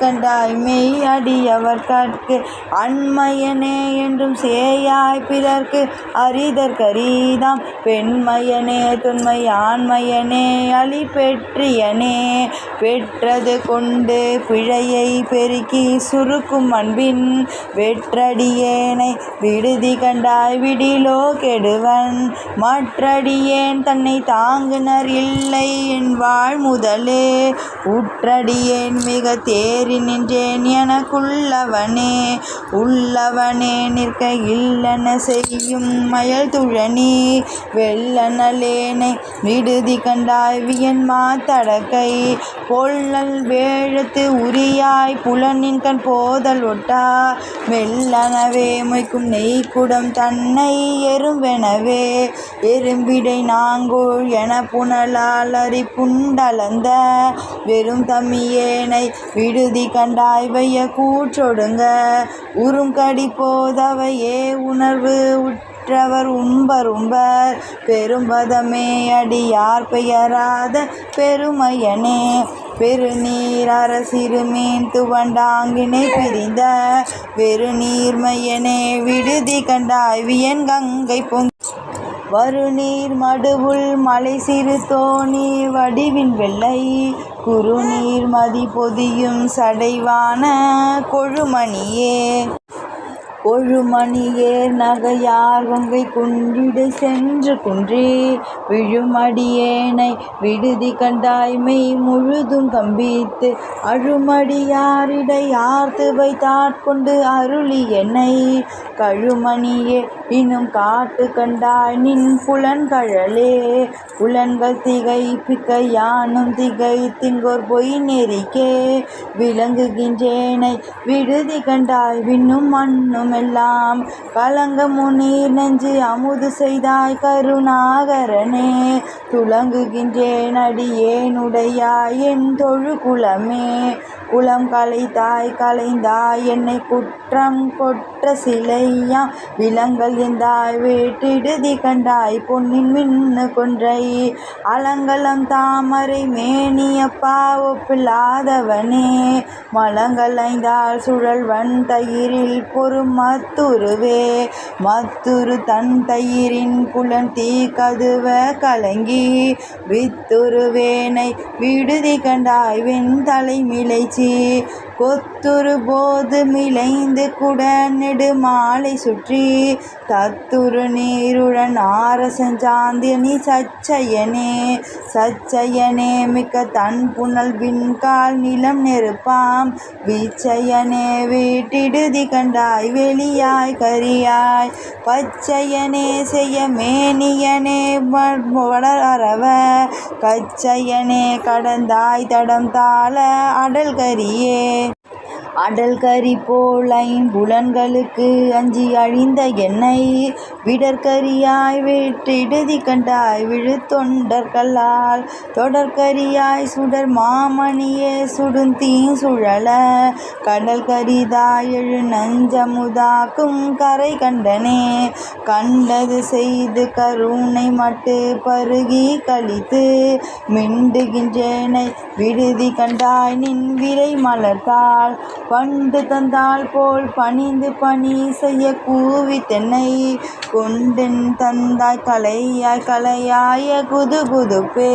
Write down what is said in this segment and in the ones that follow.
கண்டாய் மெய் அடியவர் கற்கு அண்மையனே என்றும் சேயாய் பிறர்க்கு அரிதற்கரிதாம் பெண்மையனே தொன்மை ஆண்மையனே அழி பெற்றியனே பெற்றது கொண்டு பிழையை பெருக்கி சுருக்கும் அன்பின் வெற்றடியேனை விடுதி கண்டாய் விடிலோ கெடுவன் மற்றடியேன் தன்னை தாங்குனர் இல்லை என் வாழ் முதலே உற்றடியேன் மிக தேறி நின்றேன் எனக்குள்ளவனே உள்ளவனே நிற்க இல்லன செய்யும் மயல் துழனி வெள்ளனலேனை விடுதி கண்டாய் வியன் மாத்தடக்கை பொல்லல் வேழத்து உரியாய் புலனின் கண் போதல் ஒட்டா மெல்லனவே மொய்க்கும் நெய்க்குடம் தன்னை எறும்பெனவே எறும்பிடை நாங்கோள் என புனலால் அறி புண்டலந்த வெறும் தமியேனை விடுதி கண்டாய் வைய கூற்றொடுங்க உறுங்கடி போதவையே உணர்வு உற்றவர் உம்பர் பெரும்பதமே அடியார் பெயராத பெருமையனே பெருநீர் அரசிறுமீன் துவண்டாங்கினை பிரிந்த வெறுநீர்மையனே விடுதி கண்டாய் வியன் கங்கை பொங்கி வருநீர் மடுவுள் மலை சிறு தோணி வடிவின் வெள்ளை குறுநீர் மதி பொதியும் சடைவான கொழுமணியே கொழுமணியேர் நகையார் கொங்கை குன்றிடை சென்று குன்றி விழுமடியேனை விடுதி கண்டாய் மெய் முழுதும் கம்பித்து அழுமடியாரிடை ஆர்த்து வைத்தாட்கொண்டு அருளி என்னை கழுமணியே இன்னும் காட்டு கண்டாய் நின் புலன்கழலே புலன்கள் திகைப்பிக்க யானும் திகைத்திங்கோர் பொய் நெறிக்கே விளங்குகின்றேனை விடுதி கண்டாய் விண்ணும் மண்ணும் எல்லாம் கலங்க முனீர் நெஞ்சு அமுது செய்தாய் கருணாகரனே துலங்குகின்றேன் அடியேனுடையாய் என் தொழு குலமே குலம் கலைந்தாய் என்னை குற்றம் கொற்ற சிலையாம் விலங்கல் எந்தாய் வேட்டிடுதி கண்டாய் பொன்னின் மின்னு கொன்றை அலங்கலம் தாமரை மேனியப்பா ஒப்பில்லாதவனே மலங்களைந்தால் சுழல்வன் தயிரில் பொறும் மத்துருவே மத்துரு தன் தயிரின் புலன் தீ கதுவ கலங்கி வித்துருவேனை விடுதி கண்டாய் வெண் தலை மிளைச்சி கொத்துரு போது மிளைந்து குட நெடு மாலை சுற்றி தத்துரு நீருடன் ஆரசஞ்சாந்தியனி சச்சயனே மிக்க தன் புனல் விண்கால் நிலம் நெருப்பாம் விச்சயனே வீட்டிடுதி கண்டாய் வெளியாய் கரியாய் பச்சையனே செய்ய மேனியனே வடரவ கச்சையனே கடந்தாய் தடம் தாள அடல் கரியே அடல் கரி போல் ஐம்புலன்களுக்கு அஞ்சி அழிந்த என்னை விடற்கரியாய் வேற்றிடுதி கண்டாய் விழு தொண்டர்களால் தொடர்கரியாய் சுடர் மாமணியே சுடுந்தீ சுழல கடல் கரிதாய் எழு நஞ்சமுதாக்கும் கரை கண்டனே கண்டது செய்து கருணை மட்டு பருகி கழித்து மிண்டுகின்றேனை விடுதி கண்டாய் நின் விரை மலர்த்தாள் பண்டு தந்தாள் போல் பணிந்து பணி செய்ய கூவி தென்னை கொண்டென் தந்தாய் கலையாய குதுகுதுப்பே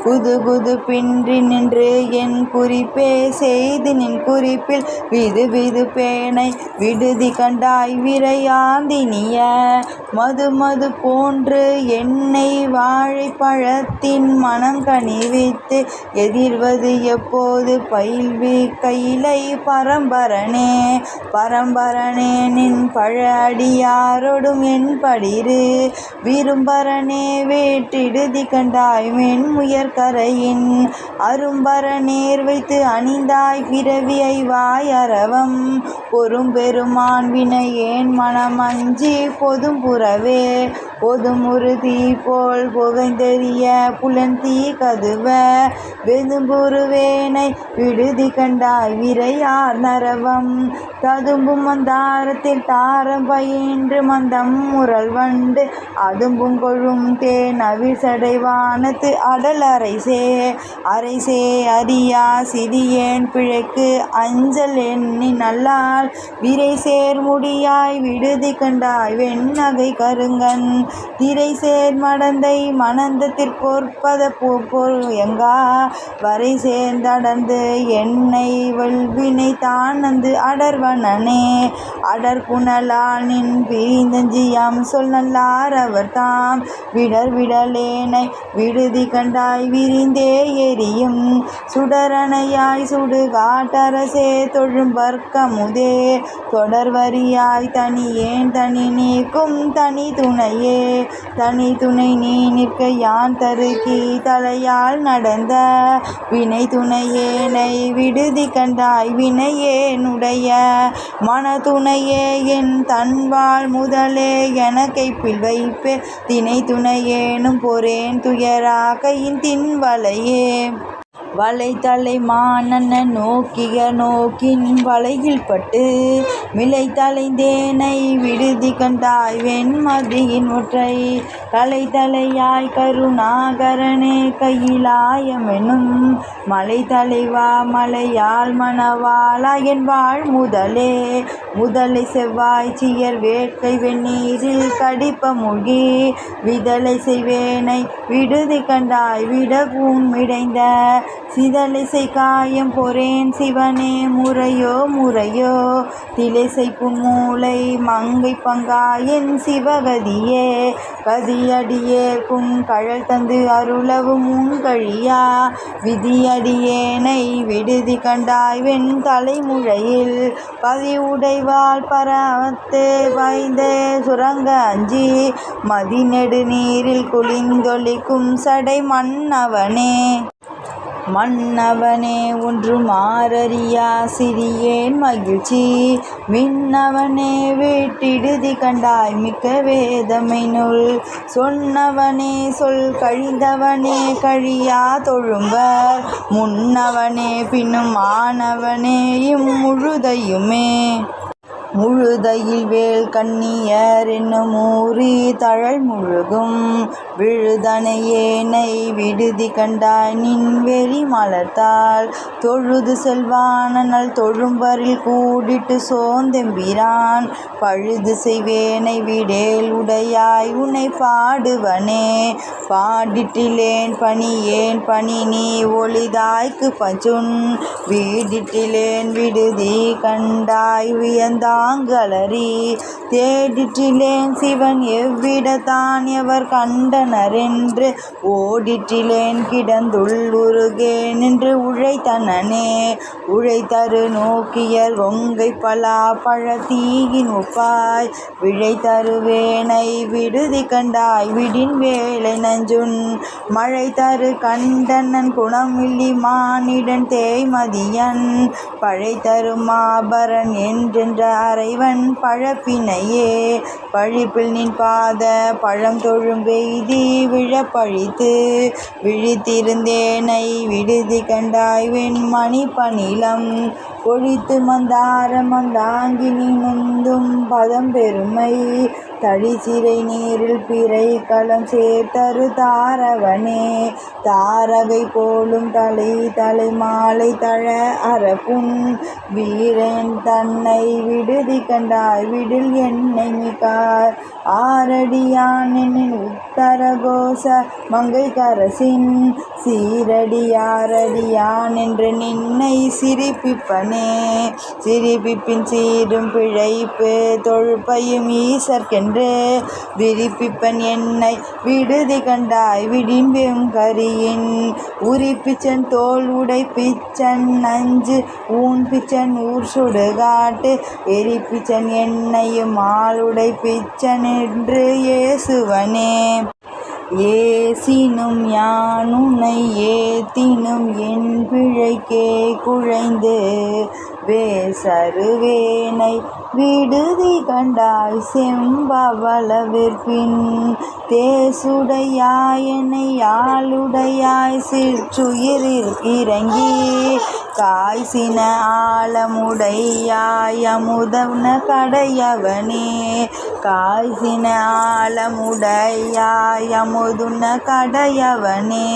குதுகுதுப்பின்றி நின்று என் குறிப்பே செய்து நின் குறிப்பில் விது பேனை விடுதி கண்டாய் விரையாந்தினிய மது போன்று எண்ணெய் வாழைப்பழத்தின் மனம் கனிவித்து எதிர்வது எப்போது பயில்வி கையிலை பரம்பரனே நின் பழ அடியாரோடும் என் படிரு விரும்பரனே வேற்றிடுதி கண்டாய் மென்முயற் கரையின் அரும்பர நேர் வைத்து அணிந்தாய் பிறவியை வாய் அரவம் பொறும் பெருமான் வினையேன் மனம் அஞ்சி பொதும் புறவே பொதுமுறு தீ போல் புகைந்தெறிய புலன்தீ கதுவ வெதும்புருவேனை விடுதி கண்டாய் விரையார் நரவம் ததும்பும் மந்தாரத்தில் தாரம் பயின்று மந்தம் முரல் வண்டு அதும்பும் கொழும் தேன் அவிசடை வானத்து அடல் அரைசே அறியா சிறியேன் பிழைக்கு அஞ்சல் எண்ணி நல்லால் விரை சேர் முடியாய் விடுதி கண்டாய் வெண்ணகை கருங்கன் திரை சேர் மடந்தை மணந்தத்திற்பொற்பத எங்கா வரை சேர்ந்தடர்ந்து என்னை வெல்வினை தானந்து அடர்வனே அடர்புணலால் நின் பிரிந்தஞ்சியம் சொல் நல்லார் அவர் தாம் விடலேனை விடுதி கண்டாய் விரிந்தே எரியும் சுடரணையாய் சுடு காட்டரசே தொழும்பர்க்கமுதே தொடர்வரியாய் தனியேன் தனி நீக்கும் தனி துணை நீ நிற்க யான் தருகி தலையால் நடந்த வினை துணையேனை விடுதி கண்டாய் வினையேனுடைய மனதுணையே என் தன்வாள் முதலே எனக்கைப்பில் வைப்பே தினை துணையேனும் பொறேன் துயரா கையின் தின்வலையே வளைத்தலை மானன்ன நோக்கிய நோக்கின் வலையில் பட்டு மிலை தலைந்தேனை விடுதி கண்டாய் வெண்மதியின் ஒற்றை தலையாய் கருணாகரனே கையிலாயமெனும் மலை தலைவா மலையால் மணவாளா என் வாழ் முதலை செவ்வாய் சியர் வேட்கை வெந்நீரில் கடிப்ப மூழ்கி விதலை செய்வேனை விடுதி கண்டாய் விடவும் மிடைந்த சிதலைசை காயம் பொறேன் சிவனே முறையோ திலைசை புன்மூளை மங்கை பங்காயன் சிவகதியே கதியடியேற்கும் கழல் தந்து அருளவும் முன்கழியா விதியடியேனை விடுதி கண்டாய் வெண் தலைமுழையில் பதிவுடைவாள் பரவத்து வாய்ந்த சுரங்க அஞ்சி மதிநெடு நீரில் குளிந்தொழிக்கும் சடை மன்னவனே ஒன்று மாறறியா சிறியேன் மகிழ்ச்சி மின்னவனே வீட்டிடுதி கண்டாய் மிக்க வேதமை நூல் சொன்னவனே சொல் கழிந்தவனே கழியா தொழும்பர் முன்னவனே பின்னும் ஆனவனே இம்முழுதையுமே முழுதையில் வேல் கண்ணியர் என்னும் ஊறி தழல் முழுகும் விழுதனையேனை விடுதி கண்டாய் நின் வெறி மலர்த்தாள் தொழுது செல்வானல் தொழும்பரில் கூடிட்டு சோந்தெம்பிரான் பழுது செய்வேனை விடேல் உடையாய் உன்னை பாடுவனே பாடிட்டிலேன் பணி நீ ஒளிதாய்க்கு பஞ்சுன் வீடிட்டிலேன் விடுதி கண்டாய் வியந்தாங்களறி தேடிட்டிலேன் சிவன் எவ்விடத்தான் எவர் கண்டனரென்று ஓடிட்டிலேன் கிடந்துள்ளுருகேன் என்று உழைத்தரு நோக்கியர் கொங்கை பலா பழத்தீயின் ஒப்பாய் விழைத்தருவேனை விடுதி கண்டாய் விடின் வேலை நஞ்சுன் மழை தரு கண்டனன் குணமில்லி மானிடன் தேய்மதியன் பழை தரு மாபரன் என்றென்ற அறைவன் பழப்பினையே பழிப்பில் நின் பாத பழம் தொழும் வெய்தி விழப்பழித்து விழித்திருந்தேனை விடுதி கண்டாய் வெண்மணி பணிலம் பொழித்து மந்தாங்கினி நொந்தும் பதம் பெருமை தழிசிறை நீரில் பிறை களம் சேர்த்தரு தாரவனே தாரகை போலும் தலை மாலை தழ அறப்புண் வீரன் தன்னை விடுதி கண்டாய் விடில் என்னை மிகார் ஆரடியான் என்னின் உத்தர கோச மங்கை கரசின் சீரடியாரடியான் என்று நின்னை சிரிப்பிப்பின் சீரும் பிழைப்பு தொழுப்பையும் ஈசற்கென்று விரிப்பிப்பன் என்னை விடுதி கண்டாய் விடின் வெங்கரியின் உரிப்பிச்சன் தோல் உடைப்பிச்சன் நஞ்சு ஊன் பிச்சன் ஊர் சுடுகாட்டு எரிப்பிச்சன் என்னையும் ஆளுடை பிச்சன் என்று இயேசுவனே ஏசினும் யானுனை ஏத்தினும் என் பிழைக்கே குழைந்து வேசருவேனை விடுதி கண்டாய் செம்பவளவிற்பின் தேசுடையாய் என்னை யாளுடையாய் சிற்றுயிரில் இறங்கி காய்சின ஆழமுடையாய் அமுதன கடையவனே காய்சின ஆழமுடையாய் அமுதுன கடையவனே.